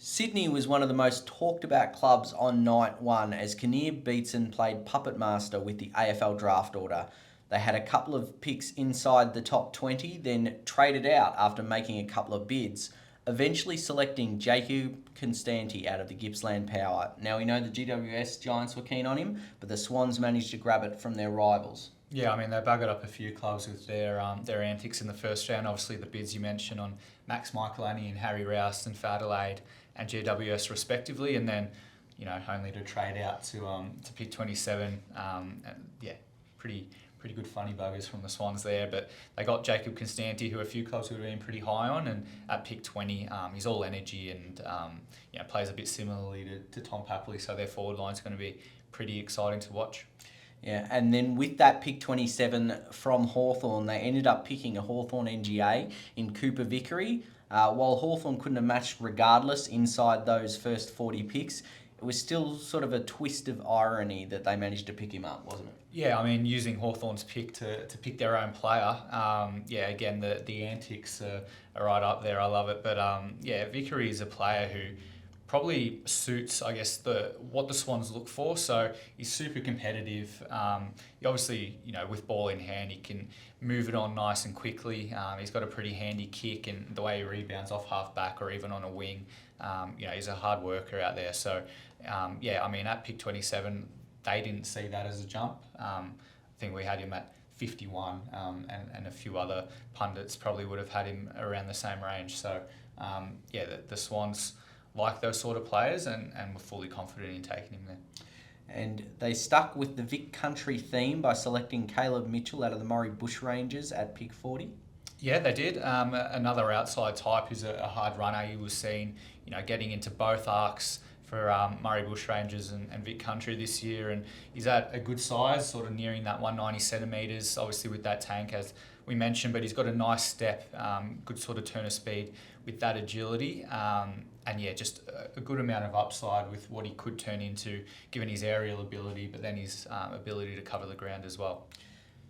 Sydney was one of the most talked about clubs on night one as Kinnear Beatson played puppet master with the AFL Draft order. They had a couple of picks inside the top 20, then traded out after making a couple of bids, eventually selecting Jacob Constanti out of the Gippsland Power. Now we know the GWS Giants were keen on him, but the Swans managed to grab it from their rivals. Yeah, I mean, they buggered up a few clubs with their antics in the first round. Obviously, the bids you mentioned on Max Michelani and Harry Rouston for Adelaide and GWS respectively, and then, only to trade out to pick 27. And yeah, pretty good funny buggers from the Swans there. But they got Jacob Constanti, who a few clubs would have been pretty high on, and at pick 20, he's all energy and plays a bit similarly to Tom Papley, so their forward line's going to be pretty exciting to watch. Yeah, and then with that pick 27 from Hawthorn, they ended up picking a Hawthorn NGA in Cooper Vickery. While Hawthorn couldn't have matched regardless inside those first 40 picks, it was still sort of a twist of irony that they managed to pick him up, wasn't it? Yeah, I mean, using Hawthorn's pick to pick their own player, again, the antics are right up there. I love it. But, Vickery is a player who probably suits, I guess, what the Swans look for. So he's super competitive. He obviously, with ball in hand, he can move it on nice and quickly. He's got a pretty handy kick, and the way he rebounds off half back or even on a wing, he's a hard worker out there. So, at pick 27, they didn't see that as a jump. I think we had him at 51, and a few other pundits probably would have had him around the same range. So, the Swans like those sort of players and were fully confident in taking him there. And they stuck with the Vic Country theme by selecting Caleb Mitchell out of the Murray Bushrangers at pick 40. Yeah, they did. Another outside type who's a hard runner. He was seen, getting into both arcs for Murray Bushrangers and Vic Country this year, and he's at a good size, sort of nearing that 190 centimetres, obviously with that tank as we mentioned, but he's got a nice step, good sort of turn of speed with that agility, just a good amount of upside with what he could turn into given his aerial ability, but then his ability to cover the ground as well.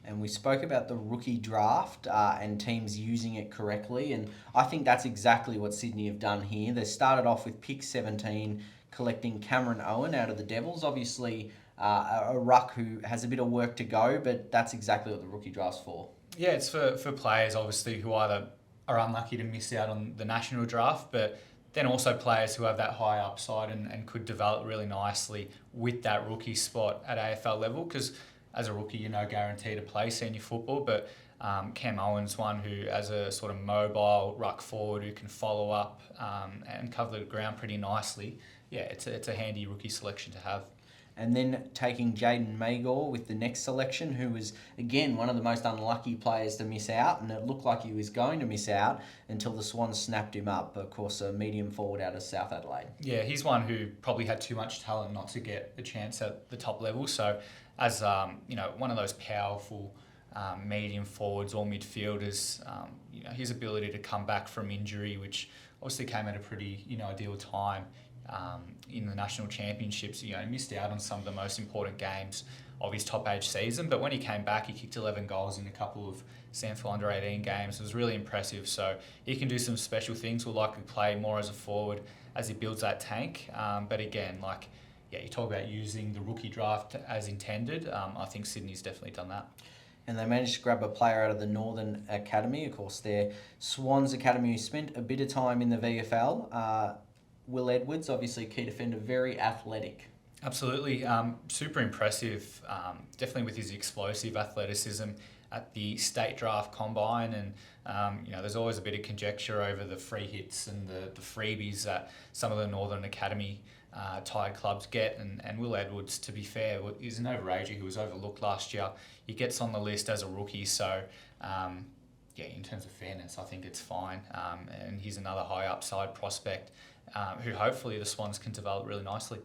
And we spoke about the rookie draft and teams using it correctly, and I think that's exactly what Sydney have done here. They started off with pick 17, collecting Cameron Owen out of the Devils. Obviously, a ruck who has a bit of work to go, but that's exactly what the rookie draft's for. Yeah, it's for players, obviously, who either are unlucky to miss out on the national draft, but then also players who have that high upside and could develop really nicely with that rookie spot at AFL level, because as a rookie, you're no guarantee to play senior football, but Cam Owen's one who, as a sort of mobile ruck forward who can follow up and cover the ground pretty nicely, it's a handy rookie selection to have. And then taking Jaden Maguire with the next selection, who was, again, one of the most unlucky players to miss out, and it looked like he was going to miss out until the Swans snapped him up. Of course, a medium forward out of South Adelaide. Yeah, he's one who probably had too much talent not to get a chance at the top level. So as, one of those powerful medium forwards or midfielders, his ability to come back from injury, which obviously came at a pretty, ideal time, in the national championships. He missed out on some of the most important games of his top age season, but when he came back, he kicked 11 goals in a couple of Sanford under 18 games. It was really impressive. So he can do some special things. Will likely play more as a forward as he builds that tank. But again, you talk about using the rookie draft as intended. I think Sydney's definitely done that. And they managed to grab a player out of the Northern Academy. Of course, their Swans Academy, who spent a bit of time in the VFL. Will Edwards, obviously a key defender, very athletic. Absolutely. Super impressive, definitely with his explosive athleticism at the state draft combine. And, there's always a bit of conjecture over the free hits and the freebies that some of the Northern Academy tied clubs get. And Will Edwards, to be fair, is an overager who was overlooked last year. He gets on the list as a rookie, so in terms of fairness, I think it's fine. And he's another high upside prospect who hopefully the Swans can develop really nicely.